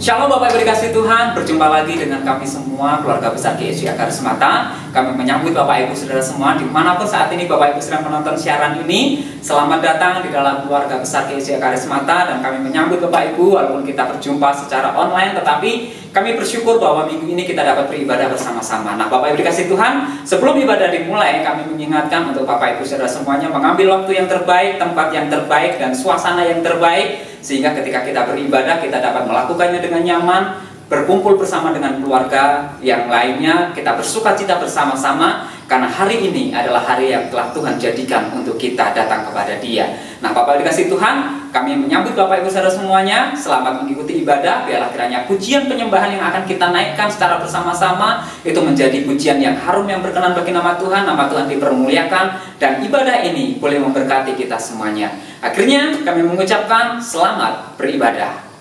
Shalom Bapak Ibu dikasih Tuhan, berjumpa lagi dengan kami semua keluarga besar GSJ Karismata. Kami menyambut Bapak Ibu Saudara semua dimanapun saat ini Bapak Ibu sedang menonton siaran ini. Selamat datang di dalam keluarga besar GSJ Karismata. Dan kami menyambut Bapak Ibu walaupun kita berjumpa secara online, tetapi kami bersyukur bahwa minggu ini kita dapat beribadah bersama-sama. Nah Bapak Ibu dikasih Tuhan, sebelum ibadah dimulai kami mengingatkan untuk Bapak Ibu Saudara semuanya mengambil waktu yang terbaik, tempat yang terbaik, dan suasana yang terbaik, sehingga ketika kita beribadah kita dapat melakukannya dengan nyaman, berkumpul bersama dengan keluarga yang lainnya, kita bersukacita bersama-sama karena hari ini adalah hari yang telah Tuhan jadikan untuk kita datang kepada Dia. Nah Bapak dikasih Tuhan, kami menyambut Bapak Ibu Saudara semuanya. Selamat mengikuti ibadah. Biarlah kiranya pujian penyembahan yang akan kita naikkan secara bersama-sama itu menjadi pujian yang harum, yang berkenan bagi nama Tuhan. Nama Tuhan dipermuliakan dan ibadah ini boleh memberkati kita semuanya. Akhirnya kami mengucapkan selamat beribadah.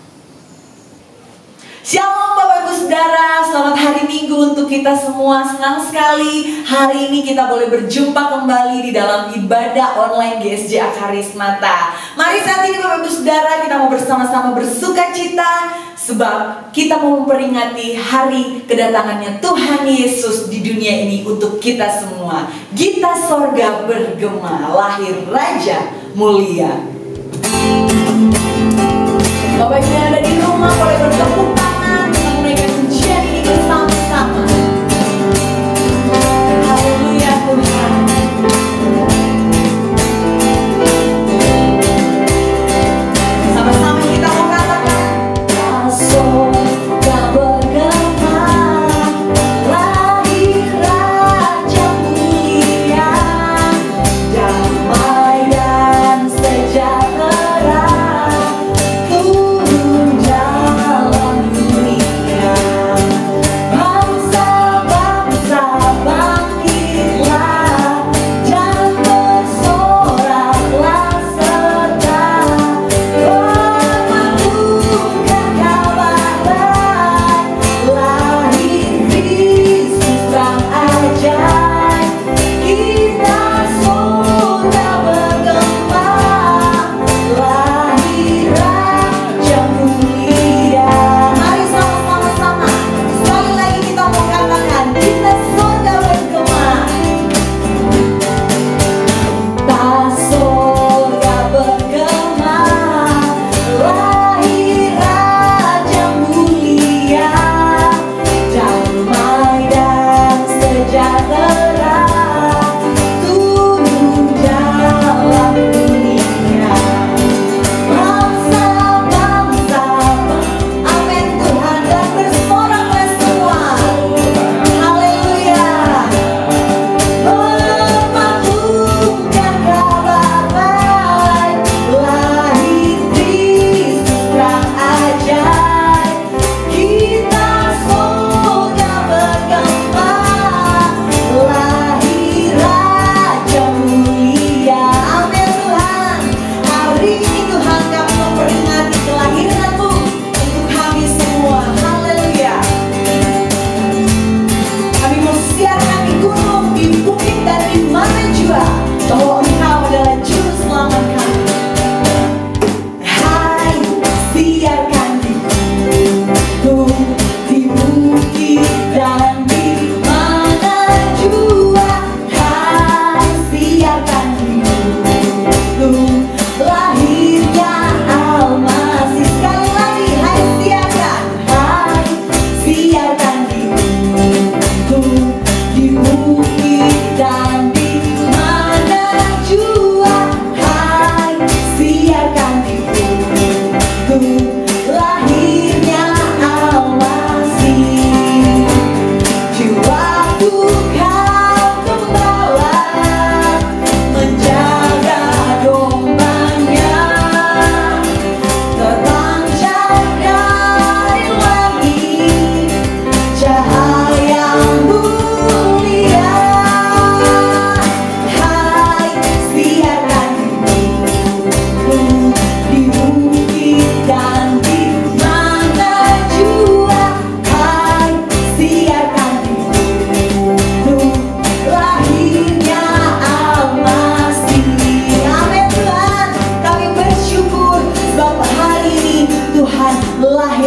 Shalom Bapak Ibu Saudara, selamat hari Minggu untuk kita semua. Senang sekali hari ini kita boleh berjumpa kembali di dalam ibadah online GSJ Karismata. Mari saat ini Bapak Ibu Saudara kita mau bersama-sama bersuka cita, sebab kita mau memperingati hari kedatangannya Tuhan Yesus di dunia ini untuk kita semua. Gita sorga bergema, lahir Raja mulia. Bapak Ibu yang ada di rumah boleh bertepuk tangan untuk menaikkan pujian ini bersama-sama. Haleluya Tuhan. Sama-sama kita mau katakan, sorga bergema, lahir Raja mulia, damai dan sejahtera turun.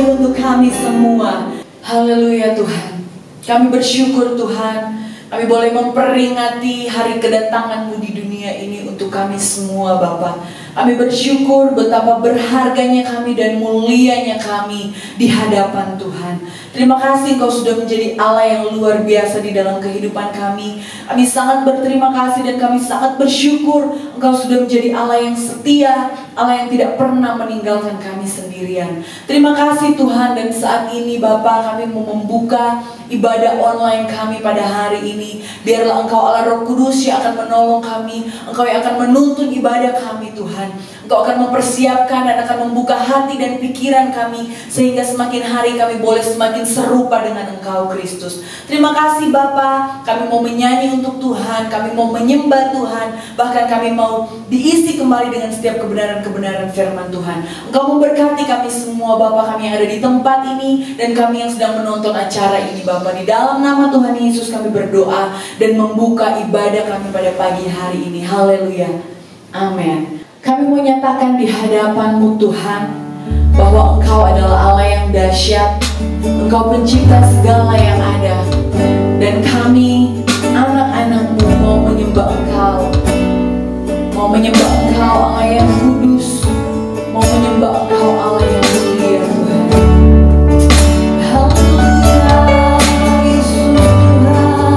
terakhir untuk kami semua. Haleluya Tuhan. Kami bersyukur Tuhan, kami boleh memperingati hari kedatangan-Mu di dunia ini untuk kami semua Bapa. Kami bersyukur betapa berharganya kami dan mulianya kami di hadapan Tuhan. Terima kasih Engkau sudah menjadi Allah yang luar biasa di dalam kehidupan kami. Kami sangat berterima kasih dan kami sangat bersyukur Engkau sudah menjadi Allah yang setia, Allah yang tidak pernah meninggalkan kami sendirian. Terima kasih Tuhan, dan saat ini Bapa kami mau membuka ibadah online kami pada hari ini. Biarlah Engkau Allah Roh Kudus yang akan menolong kami, Engkau yang akan menuntun ibadah kami Tuhan. Engkau akan mempersiapkan dan akan membuka hati dan pikiran kami, sehingga semakin hari kami boleh semakin serupa dengan Engkau Kristus. Terima kasih Bapa, kami mau menyanyi untuk Tuhan, kami mau menyembah Tuhan, bahkan kami mau diisi kembali dengan setiap kebenaran-kebenaran firman Tuhan. Engkau memberkati kami semua Bapa, kami yang ada di tempat ini dan kami yang sedang menonton acara ini Bapa. Di dalam nama Tuhan Yesus kami berdoa dan membuka ibadah kami pada pagi hari ini. Haleluya. Amin. Kami mau nyatakan di hadapan-Mu Tuhan bahwa Engkau adalah Allah yang dahsyat, Engkau pencipta segala yang ada, dan kami anak-anak-Mu mau menyembah Engkau, mau menyembah Engkau Allah yang kudus, mau menyembah Engkau Allah yang mulia Tuhan. Haleluya Yesus Tuhan,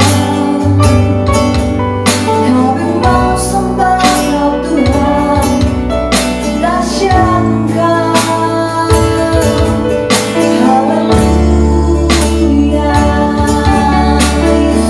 kami mau sembah Engkau Tuhan, dahsyat Engkau. Haleluya Yesus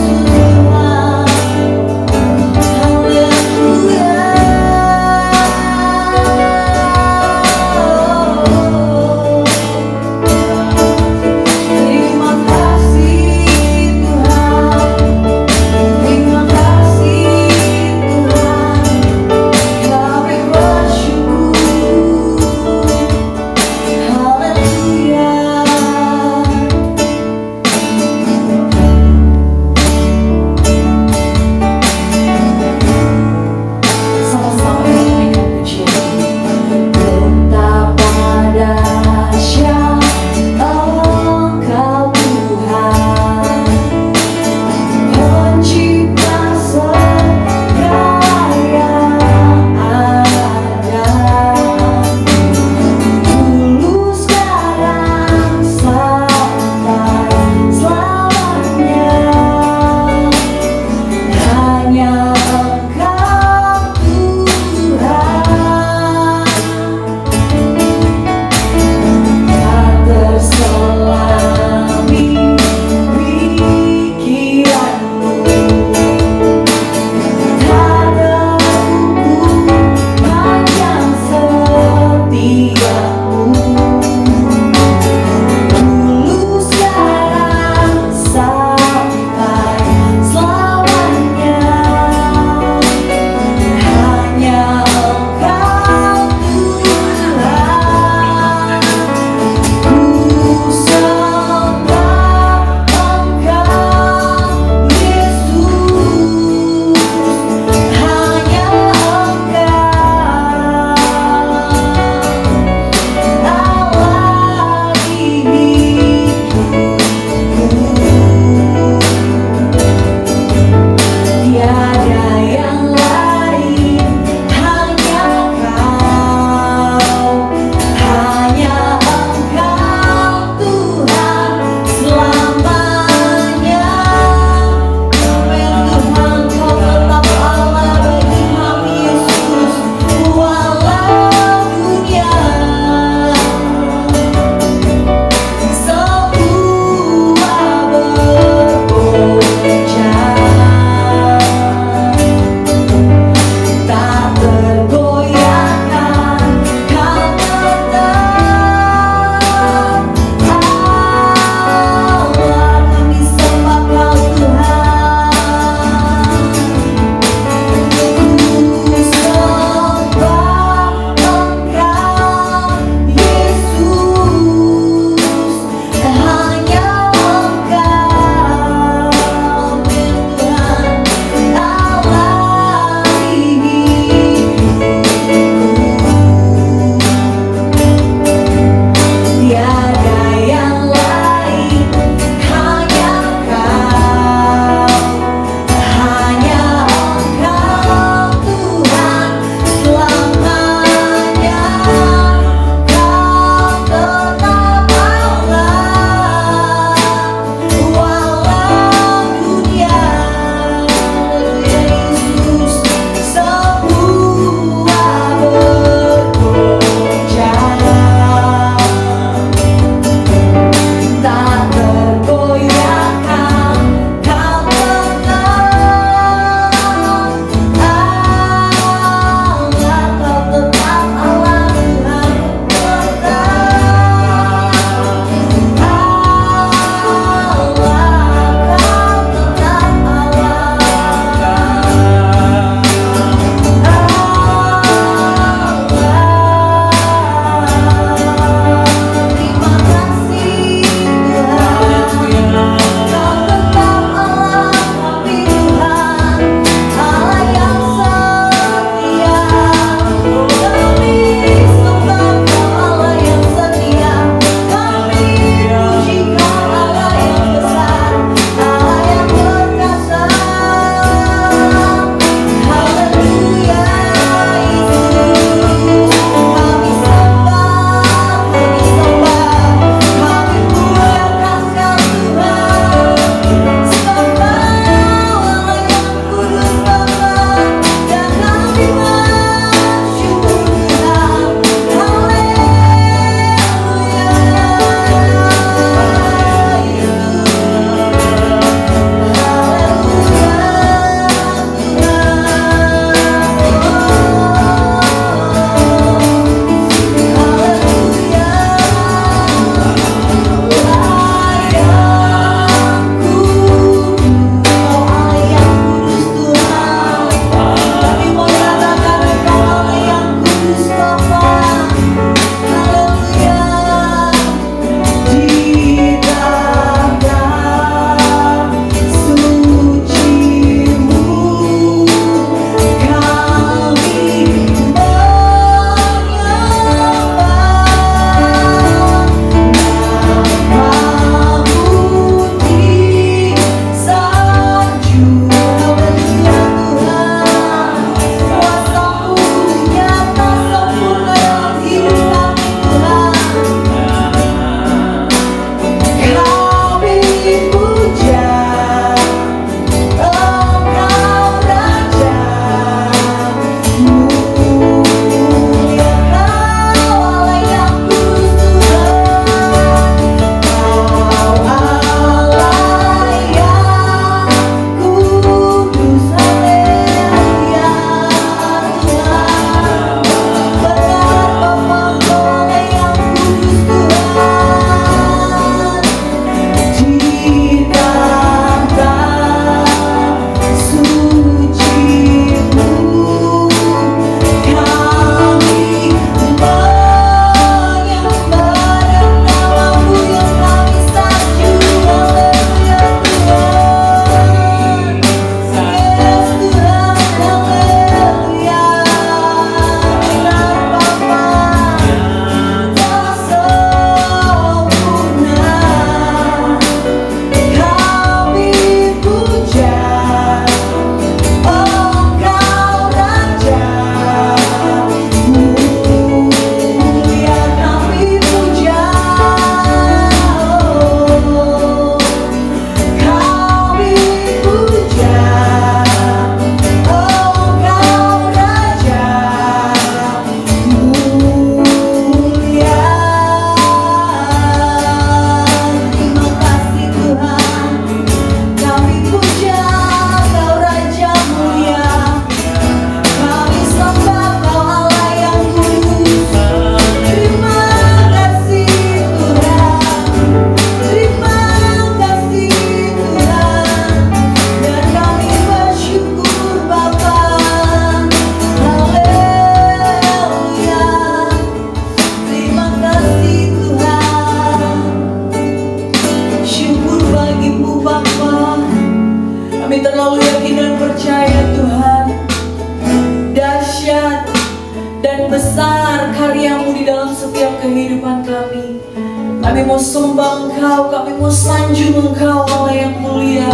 Kami mau sembah Engkau, kami mau sanjung Engkau, Allah yang mulia.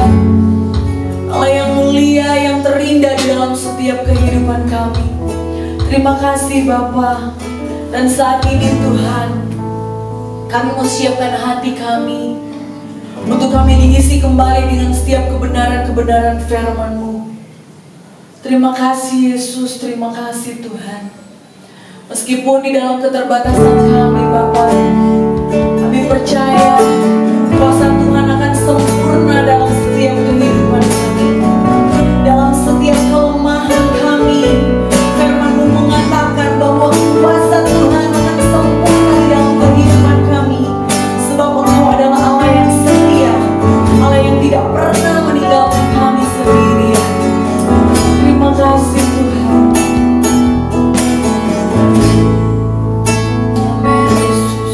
Allah yang mulia, yang terindah di dalam setiap kehidupan kami. Terima kasih Bapa. Dan saat ini Tuhan, kami mau siapkan hati kami untuk kami diisi kembali dengan setiap kebenaran-kebenaran firman-Mu. Terima kasih Yesus, terima kasih Tuhan. Meskipun di dalam keterbatasan kami Bapa, kami percaya kuasa Tuhan akan sempurna dalam setiap kehidupan kami. Dalam setiap kelemahan kami, firman-Mu mengatakan bahwa kuasa Tuhan akan sempurna di dalam kehidupan kami. Sebab Engkau adalah Allah yang setia, Allah yang tidak pernah meninggalkan kami sendirian. Terima kasih Tuhan. Amin Yesus.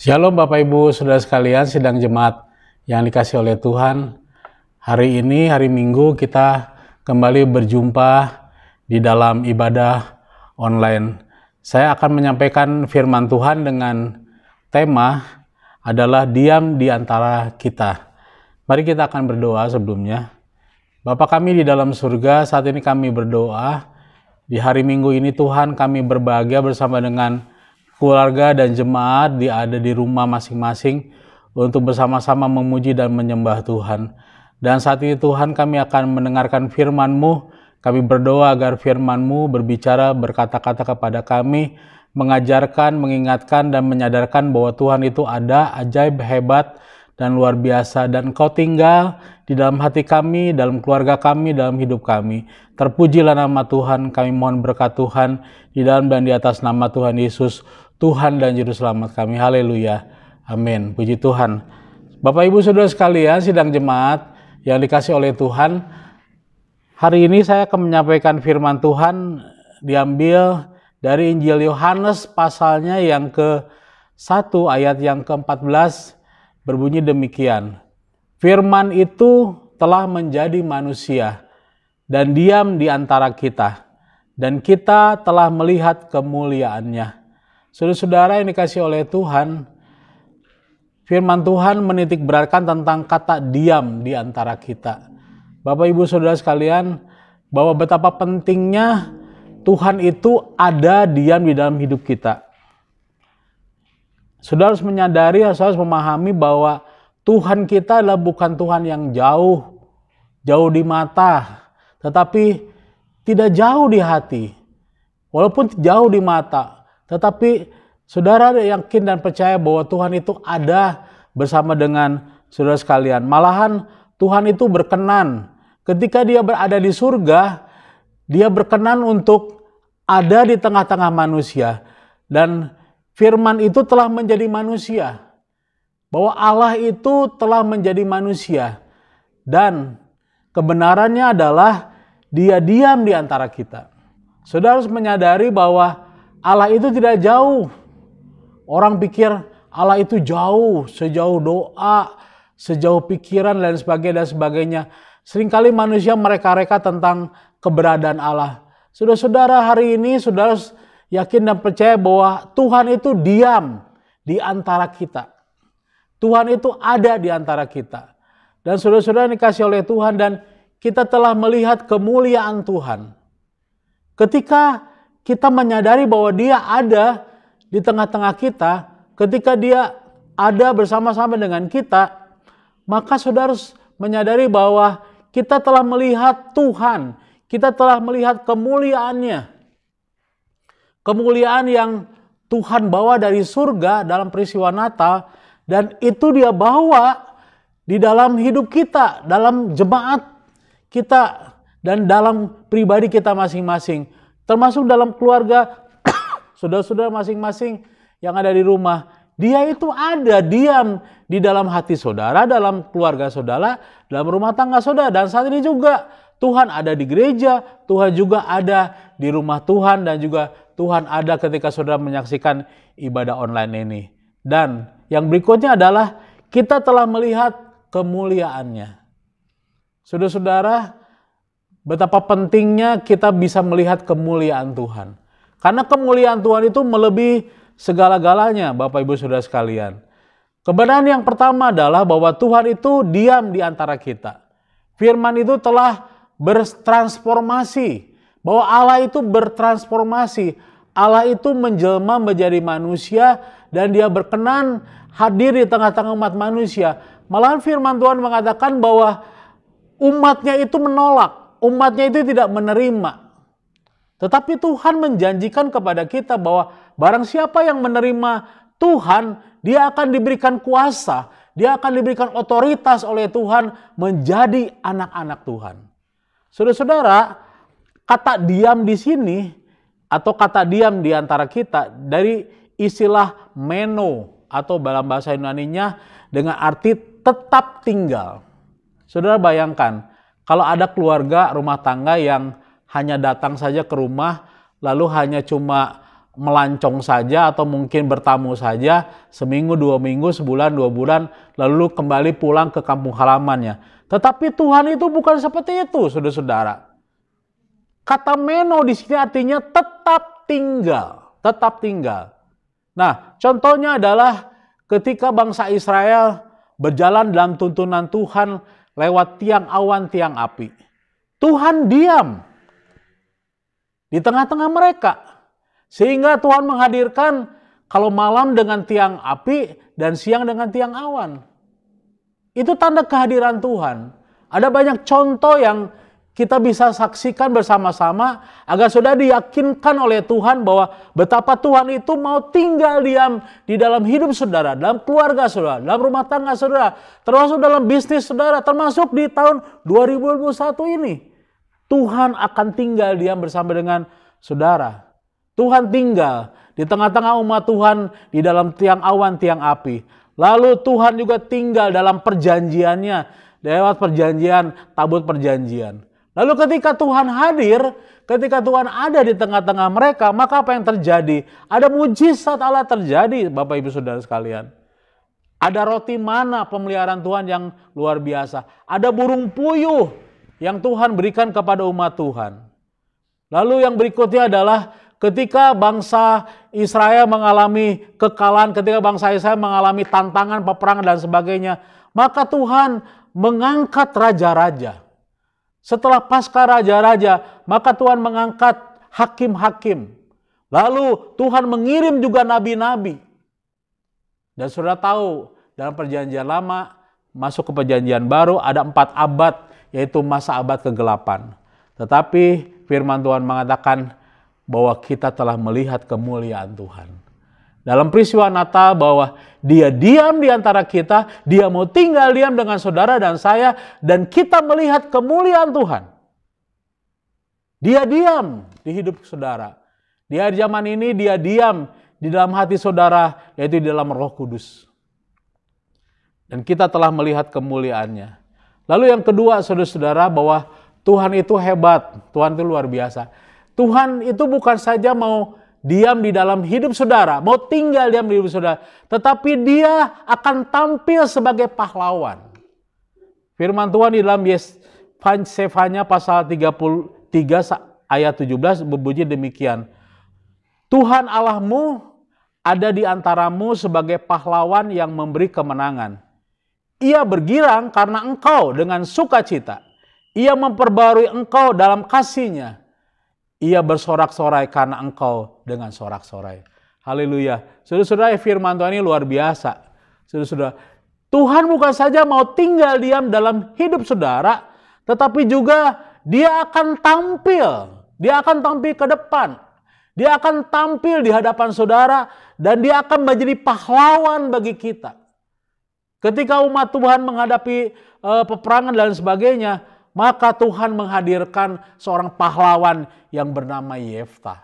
Shalom Bapak Ibu Saudara sekalian, sidang jemaat yang dikasih oleh Tuhan. Hari ini, hari Minggu, kita kembali berjumpa di dalam ibadah online. Saya akan menyampaikan firman Tuhan dengan tema adalah diam di antara kita. Mari kita akan berdoa sebelumnya. Bapa kami di dalam surga, saat ini kami berdoa. Di hari Minggu ini Tuhan, kami berbahagia bersama dengan keluarga dan jemaat ada di rumah masing-masing untuk bersama-sama memuji dan menyembah Tuhan. Dan saat ini Tuhan, kami akan mendengarkan firman-Mu. Kami berdoa agar firman-Mu berbicara, berkata-kata kepada kami, mengajarkan, mengingatkan, dan menyadarkan bahwa Tuhan itu ada, ajaib, hebat, dan luar biasa. Dan Engkau tinggal di dalam hati kami, dalam keluarga kami, dalam hidup kami. Terpujilah nama Tuhan, kami mohon berkat Tuhan di dalam dan di atas nama Tuhan Yesus, Tuhan dan Juru Selamat kami. Haleluya. Amin. Puji Tuhan. Bapak Ibu Saudara sekalian, sidang jemaat yang dikasih oleh Tuhan, hari ini saya akan menyampaikan firman Tuhan diambil dari Injil Yohanes pasalnya yang ke-1 ayat yang ke-14 berbunyi demikian. Firman itu telah menjadi manusia dan diam di antara kita, dan kita telah melihat kemuliaannya. Saudara-saudara yang dikasih oleh Tuhan, firman Tuhan menitik beratkan tentang kata diam di antara kita. Bapak Ibu Saudara sekalian, bahwa betapa pentingnya Tuhan itu ada diam di dalam hidup kita. Saudara harus menyadari, saudara harus memahami bahwa Tuhan kita adalah bukan Tuhan yang jauh di mata, tetapi tidak jauh di hati. Walaupun jauh di mata, tetapi saudara yakin dan percaya bahwa Tuhan itu ada bersama dengan saudara sekalian. Malahan Tuhan itu berkenan ketika dia berada di surga, dia berkenan untuk ada di tengah-tengah manusia. Dan firman itu telah menjadi manusia. Bahwa Allah itu telah menjadi manusia. Dan kebenarannya adalah dia diam di antara kita. Saudara harus menyadari bahwa Allah itu tidak jauh. Orang pikir Allah itu jauh, sejauh doa, sejauh pikiran dan sebagainya. Seringkali manusia mereka-reka tentang keberadaan Allah. Saudara-saudara, hari ini saudara yakin dan percaya bahwa Tuhan itu diam di antara kita. Tuhan itu ada di antara kita. Dan saudara-saudara dikasih oleh Tuhan, dan kita telah melihat kemuliaan Tuhan. Ketika kita menyadari bahwa dia ada di tengah-tengah kita, ketika dia ada bersama-sama dengan kita, maka saudara harus menyadari bahwa kita telah melihat Tuhan, kita telah melihat kemuliaannya. Kemuliaan yang Tuhan bawa dari surga dalam peristiwa Natal, dan itu dia bawa di dalam hidup kita, dalam jemaat kita, dan dalam pribadi kita masing-masing. Termasuk dalam keluarga saudara-saudara masing-masing yang ada di rumah. Dia itu ada, diam di dalam hati saudara, dalam keluarga saudara, dalam rumah tangga saudara. Dan saat ini juga Tuhan ada di gereja, Tuhan juga ada di rumah Tuhan, dan juga Tuhan ada ketika saudara menyaksikan ibadah online ini. Dan yang berikutnya adalah kita telah melihat kemuliaannya. Saudara-saudara, betapa pentingnya kita bisa melihat kemuliaan Tuhan. Karena kemuliaan Tuhan itu melebihi segala-galanya, Bapak Ibu Saudara sekalian. Kebenaran yang pertama adalah bahwa Tuhan itu diam di antara kita. Firman itu telah bertransformasi. Bahwa Allah itu bertransformasi. Allah itu menjelma menjadi manusia dan dia berkenan hadir di tengah-tengah umat manusia. Malahan firman Tuhan mengatakan bahwa umatnya itu menolak. Umatnya itu tidak menerima. Tetapi Tuhan menjanjikan kepada kita bahwa barang siapa yang menerima Tuhan, dia akan diberikan kuasa, dia akan diberikan otoritas oleh Tuhan menjadi anak-anak Tuhan. Saudara-saudara, kata diam di sini atau kata diam di antara kita dari istilah meno atau dalam bahasa Yunaninya dengan arti tetap tinggal. Saudara bayangkan, kalau ada keluarga rumah tangga yang hanya datang saja ke rumah, lalu hanya cuma melancong saja atau mungkin bertamu saja seminggu, 2 minggu, sebulan, 2 bulan, lalu kembali pulang ke kampung halamannya. Tetapi Tuhan itu bukan seperti itu, saudara-saudara. Kata meno di sini artinya tetap tinggal, tetap tinggal. Nah, contohnya adalah ketika bangsa Israel berjalan dalam tuntunan Tuhan lewat tiang awan, tiang api. Tuhan diam di tengah-tengah mereka. Sehingga Tuhan menghadirkan kalau malam dengan tiang api dan siang dengan tiang awan. Itu tanda kehadiran Tuhan. Ada banyak contoh yang kita bisa saksikan bersama-sama agar saudara diyakinkan oleh Tuhan bahwa betapa Tuhan itu mau tinggal diam di dalam hidup saudara, dalam keluarga saudara, dalam rumah tangga saudara, termasuk dalam bisnis saudara, termasuk di tahun 2021 ini. Tuhan akan tinggal diam bersama dengan saudara. Tuhan tinggal di tengah-tengah umat Tuhan di dalam tiang awan, tiang api. Lalu Tuhan juga tinggal dalam perjanjiannya, lewat perjanjian, tabut perjanjian. Lalu ketika Tuhan hadir, ketika Tuhan ada di tengah-tengah mereka, maka apa yang terjadi? Ada mujizat Allah terjadi, Bapak Ibu Saudara sekalian. Ada roti mana pemeliharaan Tuhan yang luar biasa. Ada burung puyuh yang Tuhan berikan kepada umat Tuhan. Lalu yang berikutnya adalah ketika bangsa Israel mengalami kekalahan, ketika bangsa Israel mengalami tantangan, peperangan dan sebagainya, maka Tuhan mengangkat raja-raja. Setelah pasca raja-raja, maka Tuhan mengangkat hakim-hakim. Lalu Tuhan mengirim juga nabi-nabi. Dan saudara tahu, dalam perjanjian lama, masuk ke perjanjian baru, ada 4 abad, yaitu masa abad kegelapan. Tetapi firman Tuhan mengatakan bahwa kita telah melihat kemuliaan Tuhan. Dalam peristiwa Natal bahwa dia diam di antara kita, dia mau tinggal diam dengan saudara dan saya, dan kita melihat kemuliaan Tuhan. Dia diam di hidup saudara. Di akhir zaman ini dia diam di dalam hati saudara, yaitu di dalam Roh Kudus. Dan kita telah melihat kemuliaannya. Lalu yang kedua, saudara-saudara, bahwa Tuhan itu hebat, Tuhan itu luar biasa. Tuhan itu bukan saja mau diam di dalam hidup saudara, mau tinggal diam di hidup saudara, tetapi dia akan tampil sebagai pahlawan. Firman Tuhan di dalam Yesaya pasal 33 ayat 17 berbunyi demikian. Tuhan Allahmu ada di antaramu sebagai pahlawan yang memberi kemenangan. Ia bergirang karena engkau dengan sukacita. Ia memperbarui engkau dalam kasih-Nya. Ia bersorak-sorai karena engkau dengan sorak-sorai. Haleluya. Saudara-saudara, firman Tuhan ini luar biasa. Saudara-saudara, Tuhan bukan saja mau tinggal diam dalam hidup saudara, tetapi juga dia akan tampil. Dia akan tampil ke depan. Dia akan tampil di hadapan saudara dan dia akan menjadi pahlawan bagi kita. Ketika umat Tuhan menghadapi peperangan dan sebagainya, maka Tuhan menghadirkan seorang pahlawan yang bernama Yeftah.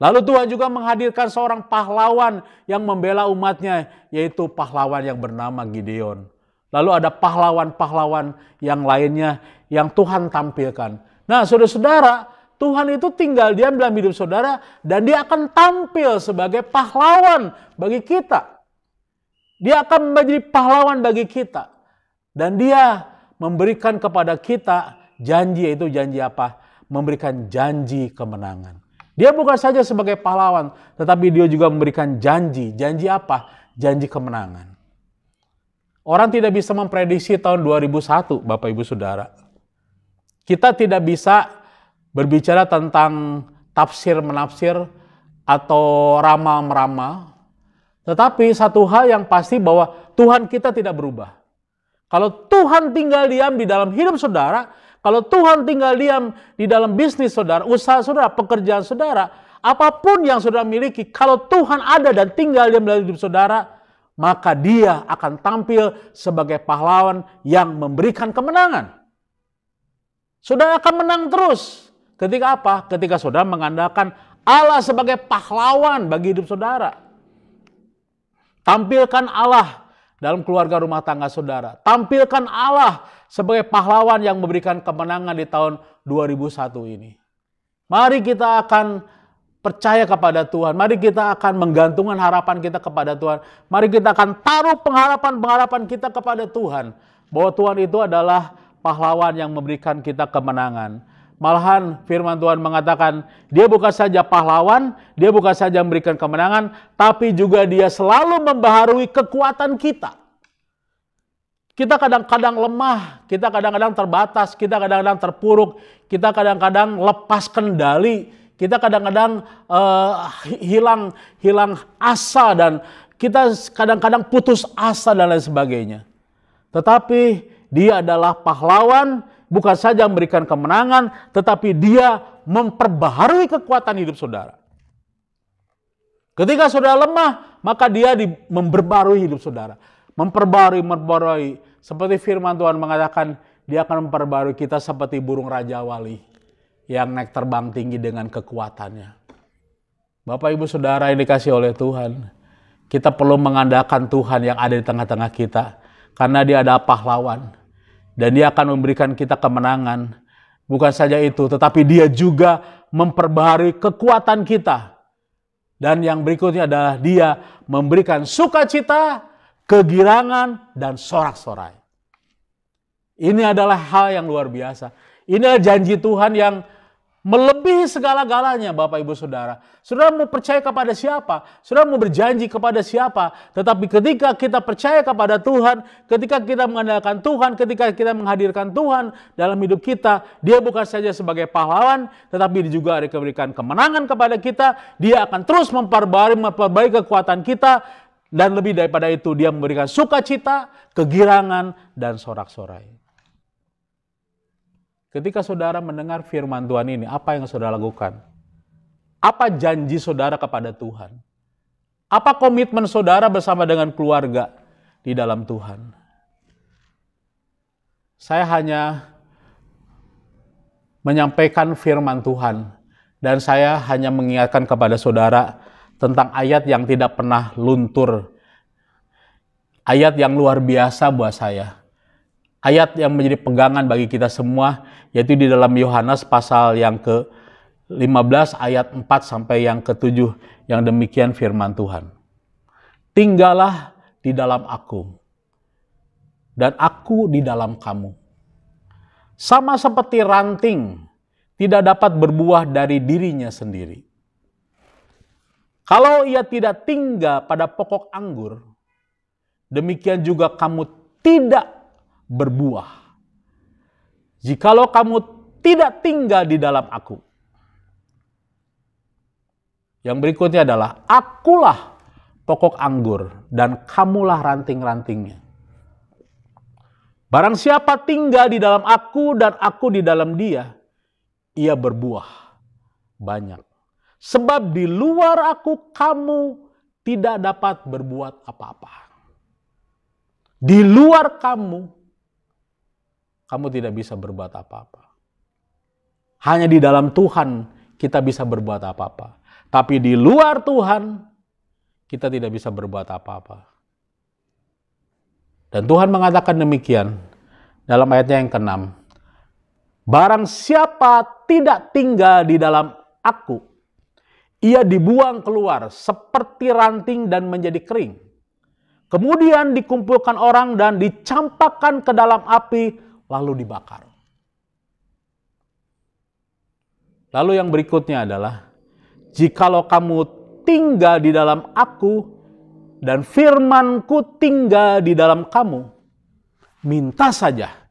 Lalu Tuhan juga menghadirkan seorang pahlawan yang membela umatnya, yaitu pahlawan yang bernama Gideon. Lalu ada pahlawan-pahlawan yang lainnya yang Tuhan tampilkan. Nah, saudara-saudara, Tuhan itu tinggal diam dalam hidup saudara dan dia akan tampil sebagai pahlawan bagi kita. Dia akan menjadi pahlawan bagi kita. Dan dia memberikan kepada kita janji, yaitu janji apa? Memberikan janji kemenangan. Dia bukan saja sebagai pahlawan, tetapi dia juga memberikan janji. Janji apa? Janji kemenangan. Orang tidak bisa memprediksi tahun 2001, Bapak Ibu Saudara. Kita tidak bisa berbicara tentang tafsir-menafsir atau ramal-meramal. Tetapi satu hal yang pasti bahwa Tuhan kita tidak berubah. Kalau Tuhan tinggal diam di dalam hidup saudara, kalau Tuhan tinggal diam di dalam bisnis saudara, usaha saudara, pekerjaan saudara, apapun yang saudara miliki, kalau Tuhan ada dan tinggal diam dalam hidup saudara, maka dia akan tampil sebagai pahlawan yang memberikan kemenangan. Saudara akan menang terus. Ketika apa? Ketika saudara mengandalkan Allah sebagai pahlawan bagi hidup saudara. Tampilkan Allah dalam keluarga rumah tangga saudara. Tampilkan Allah sebagai pahlawan yang memberikan kemenangan di tahun 2001 ini. Mari kita akan percaya kepada Tuhan. Mari kita akan menggantungkan harapan kita kepada Tuhan. Mari kita akan taruh pengharapan kita kepada Tuhan. Bahwa Tuhan itu adalah pahlawan yang memberikan kita kemenangan. Malahan firman Tuhan mengatakan, dia bukan saja pahlawan, dia bukan saja memberikan kemenangan, tapi juga dia selalu membaharui kekuatan kita. Kita kadang-kadang lemah, kita kadang-kadang terbatas, kita kadang-kadang terpuruk, kita kadang-kadang lepas kendali, kita kadang-kadang hilang asa, dan kita kadang-kadang putus asa dan lain sebagainya. Tetapi dia adalah pahlawan, bukan saja memberikan kemenangan, tetapi dia memperbaharui kekuatan hidup saudara. Ketika saudara lemah, maka dia memperbarui hidup saudara. Memperbarui. Seperti firman Tuhan mengatakan, dia akan memperbarui kita seperti burung Raja Wali yang naik terbang tinggi dengan kekuatannya. Bapak Ibu Saudara yang dikasihi oleh Tuhan, kita perlu mengandalkan Tuhan yang ada di tengah-tengah kita, karena dia adalah pahlawan. Dan dia akan memberikan kita kemenangan. Bukan saja itu, tetapi dia juga memperbaharui kekuatan kita. Dan yang berikutnya adalah dia memberikan sukacita, kegirangan, dan sorak-sorai. Ini adalah hal yang luar biasa. Ini adalah janji Tuhan yang melebihi segala-galanya, Bapak Ibu Saudara. Saudara mau percaya kepada siapa? Saudara mau berjanji kepada siapa? Tetapi ketika kita percaya kepada Tuhan, ketika kita mengandalkan Tuhan, ketika kita menghadirkan Tuhan dalam hidup kita, dia bukan saja sebagai pahlawan, tetapi dia juga memberikan kemenangan kepada kita. Dia akan terus memperbaiki kekuatan kita, dan lebih daripada itu dia memberikan sukacita, kegirangan, dan sorak-sorai. Ketika saudara mendengar firman Tuhan ini, apa yang saudara lakukan? Apa janji saudara kepada Tuhan? Apa komitmen saudara bersama dengan keluarga di dalam Tuhan? Saya hanya menyampaikan firman Tuhan, dan saya hanya mengingatkan kepada saudara tentang ayat yang tidak pernah luntur. Ayat yang luar biasa buat saya. Ayat yang menjadi pegangan bagi kita semua, yaitu di dalam Yohanes pasal yang ke-15 ayat 4 sampai yang ke-7, yang demikian firman Tuhan. Tinggallah di dalam aku, dan aku di dalam kamu. Sama seperti ranting tidak dapat berbuah dari dirinya sendiri. Kalau ia tidak tinggal pada pokok anggur, demikian juga kamu tidak berbuah, jikalau kamu tidak tinggal di dalam aku. Yang berikutnya adalah, akulah pokok anggur dan kamulah ranting-rantingnya. Barang siapa tinggal di dalam aku dan aku di dalam dia, ia berbuah banyak. Sebab di luar aku kamu tidak dapat berbuat apa-apa. Di luar kamu tidak bisa berbuat apa-apa. Hanya di dalam Tuhan kita bisa berbuat apa-apa. Tapi di luar Tuhan kita tidak bisa berbuat apa-apa. Dan Tuhan mengatakan demikian dalam ayatnya yang ke-6. Barang siapa tidak tinggal di dalam aku, ia dibuang keluar seperti ranting dan menjadi kering. Kemudian dikumpulkan orang dan dicampakkan ke dalam api, lalu dibakar. Lalu yang berikutnya adalah, jikalau kamu tinggal di dalam aku dan firmanku tinggal di dalam kamu, minta saja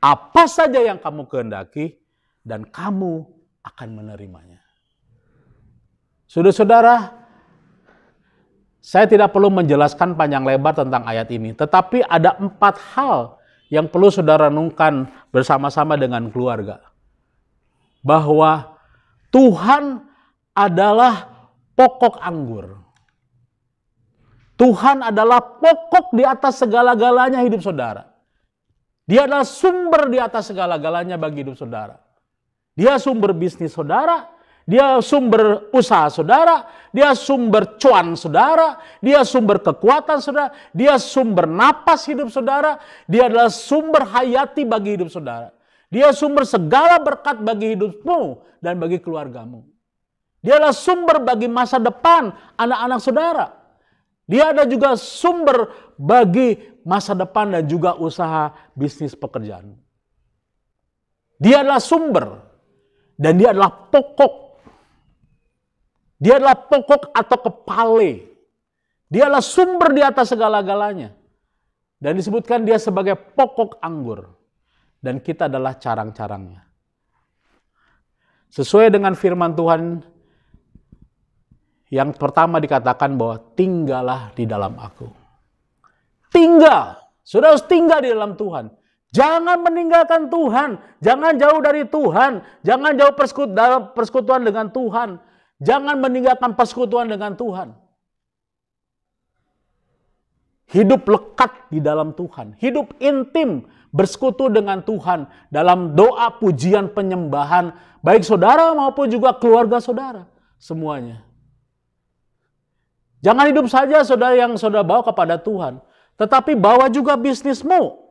apa saja yang kamu kehendaki dan kamu akan menerimanya. Saudara-saudara, saya tidak perlu menjelaskan panjang lebar tentang ayat ini, tetapi ada 4 hal yang perlu saudara renungkan bersama-sama dengan keluarga. Bahwa Tuhan adalah pokok anggur. Tuhan adalah pokok di atas segala-galanya hidup saudara. Dia adalah sumber di atas segala-galanya bagi hidup saudara. Dia sumber bisnis saudara, dia sumber usaha saudara, dia sumber cuan saudara, dia sumber kekuatan saudara, dia sumber napas hidup saudara, dia adalah sumber hayati bagi hidup saudara. Dia sumber segala berkat bagi hidupmu dan bagi keluargamu. Dia adalah sumber bagi masa depan anak-anak saudara. Dia ada juga sumber bagi masa depan dan juga usaha bisnis pekerjaan. Dia adalah sumber dan dia adalah pokok. Dia adalah pokok atau kepale. Dia adalah sumber di atas segala-galanya. Dan disebutkan dia sebagai pokok anggur. Dan kita adalah carang-carangnya. Sesuai dengan firman Tuhan, yang pertama dikatakan bahwa tinggallah di dalam aku. Tinggal. Saudara harus tinggal di dalam Tuhan. Jangan meninggalkan Tuhan. Jangan jauh dari Tuhan. Jangan jauh dalam persekutuan dengan Tuhan. Jangan meninggalkan persekutuan dengan Tuhan. Hidup lekat di dalam Tuhan. Hidup intim bersekutu dengan Tuhan. Dalam doa, pujian, penyembahan. Baik saudara maupun juga keluarga saudara. Semuanya. Jangan hidup saja saudara yang saudara bawa kepada Tuhan. Tetapi bawa juga bisnismu.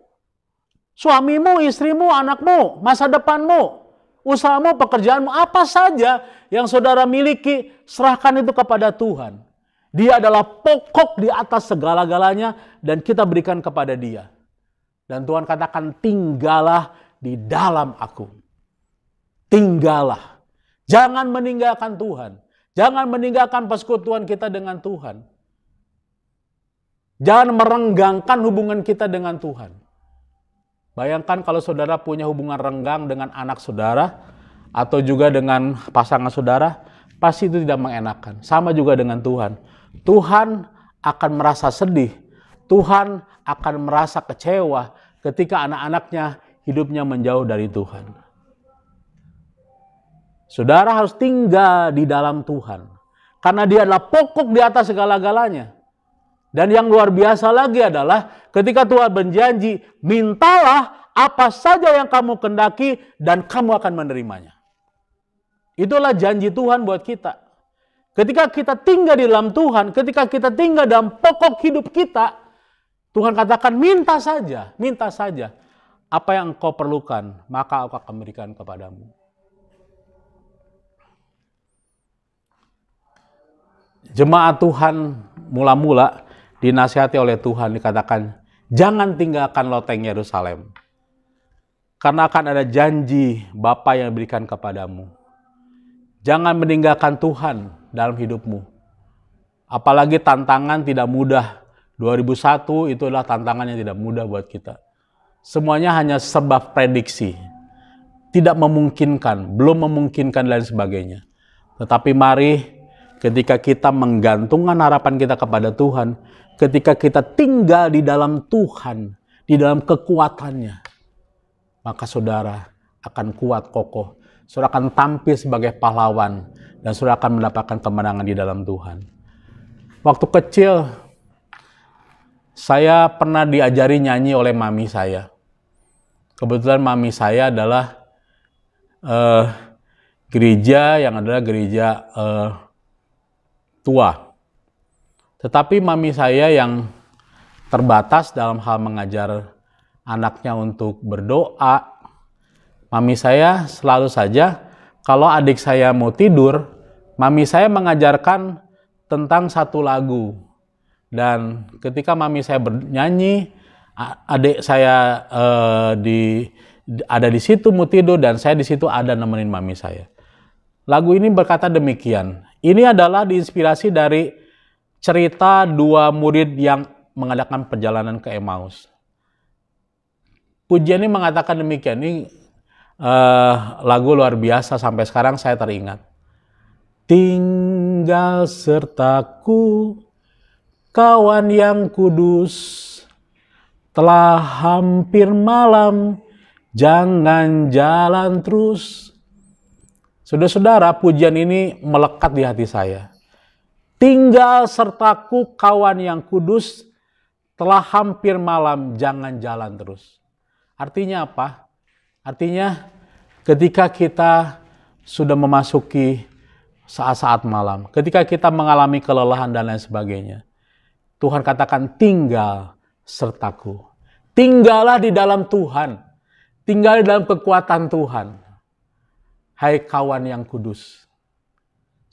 Suamimu, istrimu, anakmu, masa depanmu. Usahamu, pekerjaanmu, apa saja yang saudara miliki, serahkan itu kepada Tuhan. Dia adalah pokok di atas segala-galanya dan kita berikan kepada dia. Dan Tuhan katakan, tinggallah di dalam aku. Tinggallah. Jangan meninggalkan Tuhan. Jangan meninggalkan persekutuan kita dengan Tuhan. Jangan merenggangkan hubungan kita dengan Tuhan. Bayangkan kalau saudara punya hubungan renggang dengan anak saudara atau juga dengan pasangan saudara, pasti itu tidak mengenakan. Sama juga dengan Tuhan. Tuhan akan merasa sedih. Tuhan akan merasa kecewa ketika anak-anaknya hidupnya menjauh dari Tuhan. Saudara harus tinggal di dalam Tuhan. Karena dia adalah pokok di atas segala-galanya. Dan yang luar biasa lagi adalah ketika Tuhan berjanji, mintalah apa saja yang kamu kendaki dan kamu akan menerimanya. Itulah janji Tuhan buat kita. Ketika kita tinggal di dalam Tuhan, ketika kita tinggal dalam pokok hidup kita, Tuhan katakan minta saja. Apa yang engkau perlukan, maka aku akan berikan kepadamu. Jemaat Tuhan mula-mula dinasihati oleh Tuhan, dikatakan jangan tinggalkan loteng Yerusalem. Karena akan ada janji Bapa yang diberikan kepadamu. Jangan meninggalkan Tuhan dalam hidupmu. Apalagi tantangan tidak mudah. 2001 itu adalah tantangan yang tidak mudah buat kita. Semuanya hanya serba prediksi. Tidak memungkinkan, belum memungkinkan dan sebagainya. Tetapi mari ketika kita menggantungkan harapan kita kepada Tuhan, ketika kita tinggal di dalam Tuhan, di dalam kekuatannya, maka saudara akan kuat kokoh. Saudara akan tampil sebagai pahlawan dan saudara akan mendapatkan kemenangan di dalam Tuhan. Waktu kecil, saya pernah diajari nyanyi oleh mami saya. Kebetulan mami saya adalah gereja yang adalah gereja tua. Tetapi mami saya yang terbatas dalam hal mengajar anaknya untuk berdoa, mami saya selalu saja kalau adik saya mau tidur, mami saya mengajarkan tentang satu lagu. Dan ketika mami saya bernyanyi, adik saya ada di situ mau tidur dan saya di situ ada nemenin mami saya. Lagu ini berkata demikian. Ini adalah diinspirasi dari cerita dua murid yang mengadakan perjalanan ke Emmaus. Pujian ini mengatakan demikian. Ini lagu luar biasa sampai sekarang saya teringat. Tinggal sertaku, kawan yang kudus, telah hampir malam, jangan jalan terus. Saudara-saudara, pujian ini melekat di hati saya. Tinggal sertaku kawan yang kudus, telah hampir malam, jangan jalan terus. Artinya apa? Artinya ketika kita sudah memasuki saat-saat malam, ketika kita mengalami kelelahan dan lain sebagainya, Tuhan katakan tinggal sertaku. Tinggallah di dalam Tuhan. Tinggal di dalam kekuatan Tuhan. Hai kawan yang kudus.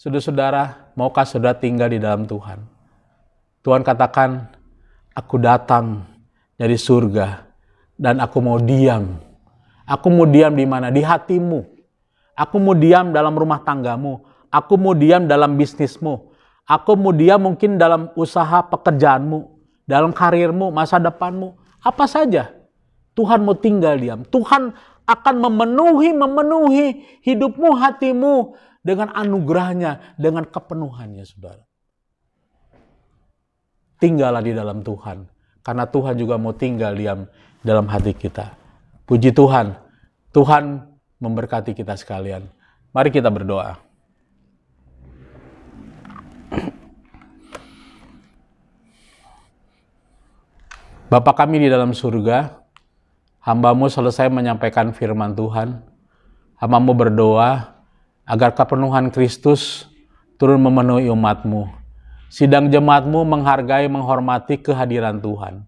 Saudara-saudara, maukah saudara tinggal di dalam Tuhan? Tuhan katakan, aku datang dari surga dan aku mau diam. Aku mau diam di mana? Di hatimu. Aku mau diam dalam rumah tanggamu. Aku mau diam dalam bisnismu. Aku mau diam mungkin dalam usaha pekerjaanmu, dalam karirmu, masa depanmu. Apa saja. Tuhan mau tinggal diam. Tuhan akan memenuhi hidupmu, hatimu dengan anugerahnya, dengan kepenuhannya, saudara. Tinggallah di dalam Tuhan. Karena Tuhan juga mau tinggal diam dalam hati kita. Puji Tuhan. Tuhan memberkati kita sekalian. Mari kita berdoa. Bapa kami di dalam surga, hamba-Mu selesai menyampaikan firman Tuhan. Hamba-Mu berdoa agar kepenuhan Kristus turun memenuhi umat-Mu. Sidang jemaat-Mu menghargai, menghormati kehadiran Tuhan.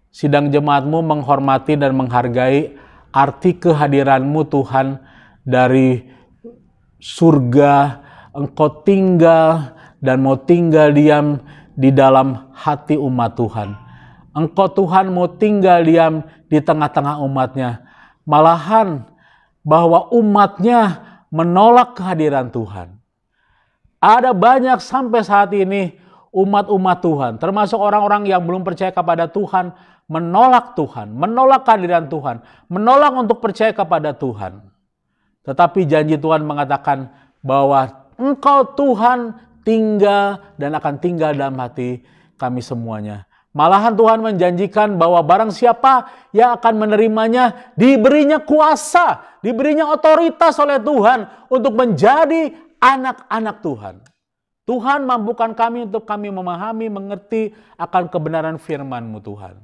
Sidang jemaat-Mu menghormati dan menghargai arti kehadiran-Mu Tuhan dari surga. Engkau tinggal dan mau tinggal diam di dalam hati umat Tuhan. Engkau Tuhan mau tinggal diam di tengah-tengah umatnya. Malahan bahwa umatnya menolak kehadiran Tuhan. Ada banyak sampai saat ini umat-umat Tuhan, termasuk orang-orang yang belum percaya kepada Tuhan, menolak Tuhan, menolak kehadiran Tuhan, menolak untuk percaya kepada Tuhan. Tetapi janji Tuhan mengatakan bahwa Engkau Tuhan tinggal dan akan tinggal dalam hati kami semuanya. Malahan Tuhan menjanjikan bahwa barang siapa yang akan menerimanya, diberinya kuasa, diberinya otoritas oleh Tuhan untuk menjadi anak-anak Tuhan. Tuhan mampukan kami untuk kami memahami, mengerti akan kebenaran firman-Mu Tuhan.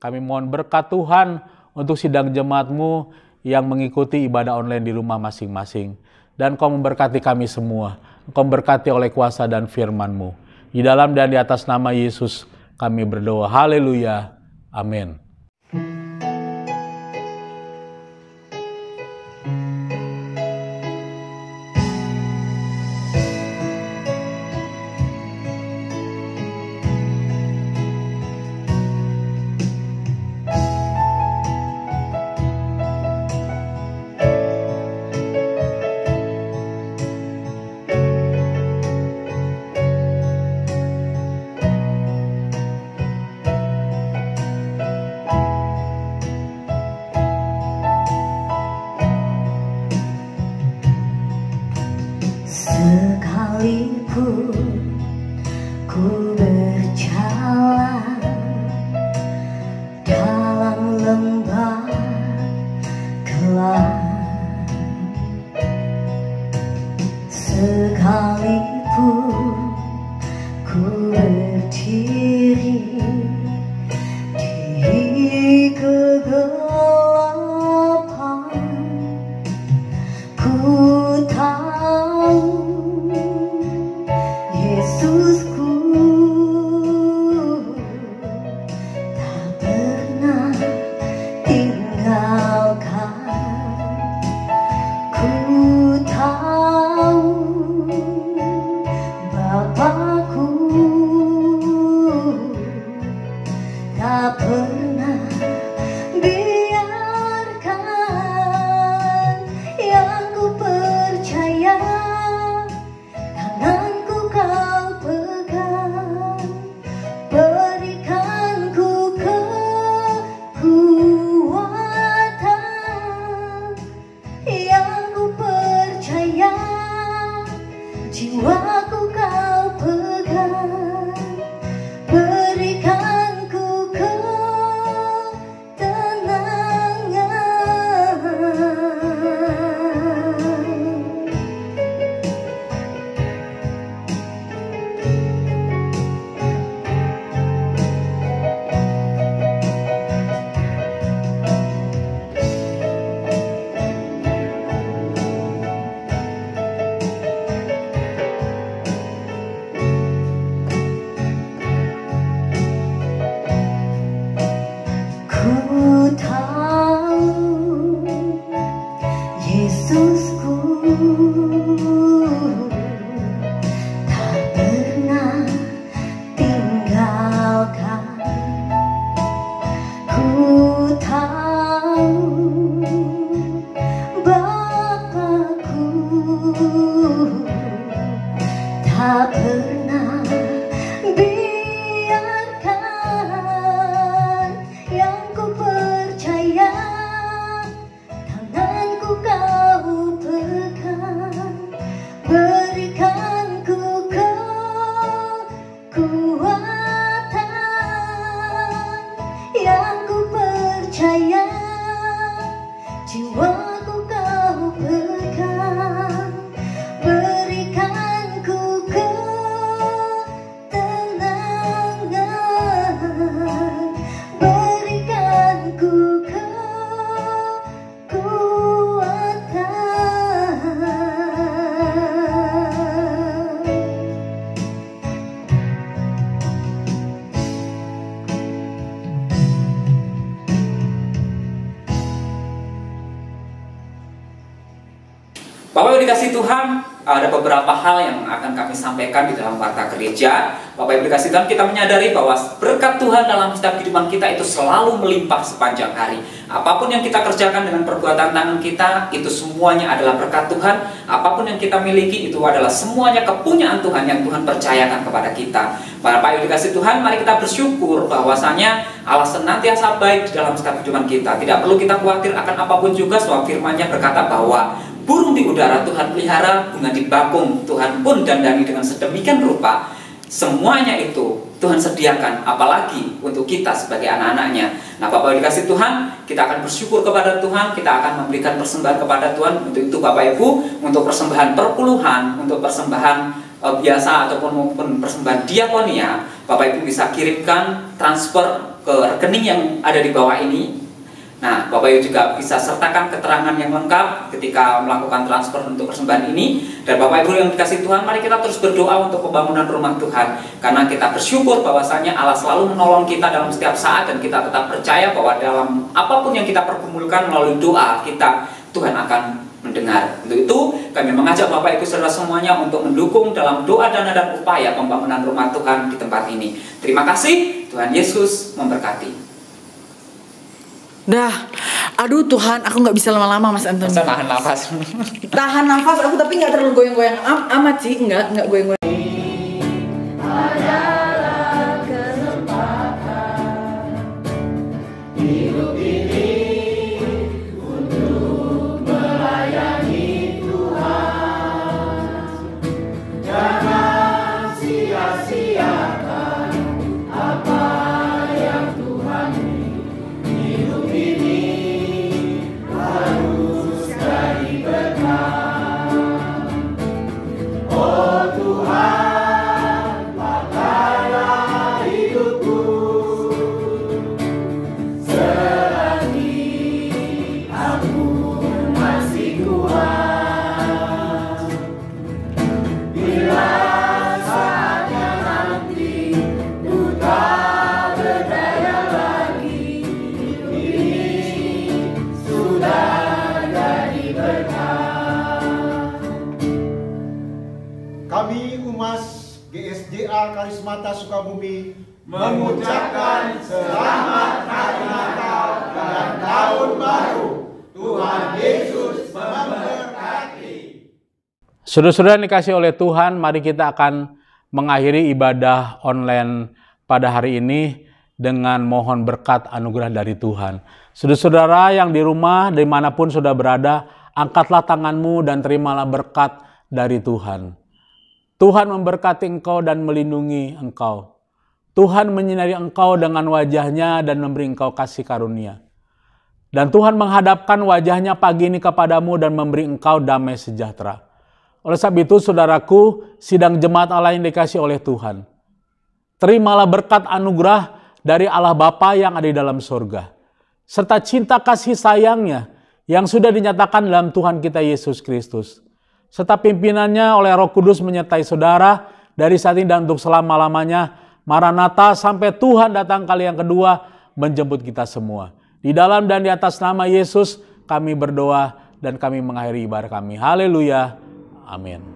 Kami mohon berkat Tuhan untuk sidang jemaat-Mu yang mengikuti ibadah online di rumah masing-masing. Dan Kau memberkati kami semua. Kau memberkati oleh kuasa dan firman-Mu. Di dalam dan di atas nama Yesus kami berdoa. Haleluya. Amin. Sekalipun ku berjalan dalam lembah gelap, sekalipun ku berdiri di kegelapan, ku tahu Yesusku tak pernah tinggalkan. Ku tahu Bapakku kekuatan yang ku percaya, jiwaku kau pegang, berikan ku ketenangan, berikan ku Bapak Ibu dikasih Tuhan, ada beberapa hal yang akan kami sampaikan di dalam warta gereja. Bapak Ibu dikasih Tuhan, kita menyadari bahwa berkat Tuhan dalam setiap kehidupan kita itu selalu melimpah sepanjang hari. Apapun yang kita kerjakan dengan perbuatan tangan kita, itu semuanya adalah berkat Tuhan. Apapun yang kita miliki, itu adalah semuanya kepunyaan Tuhan yang Tuhan percayakan kepada kita. Bapak Ibu dikasih Tuhan, mari kita bersyukur bahwasanya Allah senantiasa baik di dalam setiap kehidupan kita. Tidak perlu kita khawatir akan apapun juga, sebab firman-Nya berkata bahwa burung di udara Tuhan pelihara, bunga di bakung Tuhan pun dandani dengan sedemikian rupa. Semuanya itu Tuhan sediakan, apalagi untuk kita sebagai anak-anaknya. Nah, Bapak Ibu dikasih Tuhan, kita akan bersyukur kepada Tuhan, kita akan memberikan persembahan kepada Tuhan. Untuk itu Bapak Ibu, untuk persembahan perpuluhan, untuk persembahan biasa ataupun persembahan diakonia, Bapak Ibu bisa kirimkan transfer ke rekening yang ada di bawah ini. Nah, Bapak Ibu juga bisa sertakan keterangan yang lengkap ketika melakukan transfer untuk persembahan ini. Dan Bapak Ibu yang dikasih Tuhan, mari kita terus berdoa untuk pembangunan rumah Tuhan. Karena kita bersyukur bahwasanya Allah selalu menolong kita dalam setiap saat, dan kita tetap percaya bahwa dalam apapun yang kita pergumulkan melalui doa kita, Tuhan akan mendengar. Untuk itu, kami mengajak Bapak Ibu saudara semuanya untuk mendukung dalam doa, dana, dan upaya pembangunan rumah Tuhan di tempat ini. Terima kasih, Tuhan Yesus memberkati. Dah, aduh Tuhan, aku nggak bisa lama-lama Mas Antoni. Bisa tahan nafas. Tahan nafas aku, tapi nggak terlalu goyang-goyang amat sih, nggak goyang-goyang. Kami Umas GSJA Karismata Sukabumi mengucapkan selamat hari Natal dan Tahun Baru. Tuhan Yesus memberkati. Saudara-saudara yang dikasih oleh Tuhan, mari kita akan mengakhiri ibadah online pada hari ini dengan mohon berkat anugerah dari Tuhan. Saudara-saudara yang di rumah, dimanapun sudah berada, angkatlah tanganmu dan terimalah berkat dari Tuhan. Tuhan memberkati engkau dan melindungi engkau. Tuhan menyinari engkau dengan wajah-Nya dan memberi engkau kasih karunia. Dan Tuhan menghadapkan wajah-Nya pagi ini kepadamu dan memberi engkau damai sejahtera. Oleh sebab itu, saudaraku, sidang jemaat Allah yang dikasih oleh Tuhan, terimalah berkat anugerah dari Allah Bapa yang ada di dalam surga, serta cinta kasih sayang-Nya yang sudah dinyatakan dalam Tuhan kita Yesus Kristus, serta pimpinannya oleh Roh Kudus menyertai saudara dari saat ini dan untuk selama-lamanya. Maranatha, sampai Tuhan datang kali yang kedua menjemput kita semua. Di dalam dan di atas nama Yesus kami berdoa dan kami mengakhiri ibadah kami. Haleluya. Amin.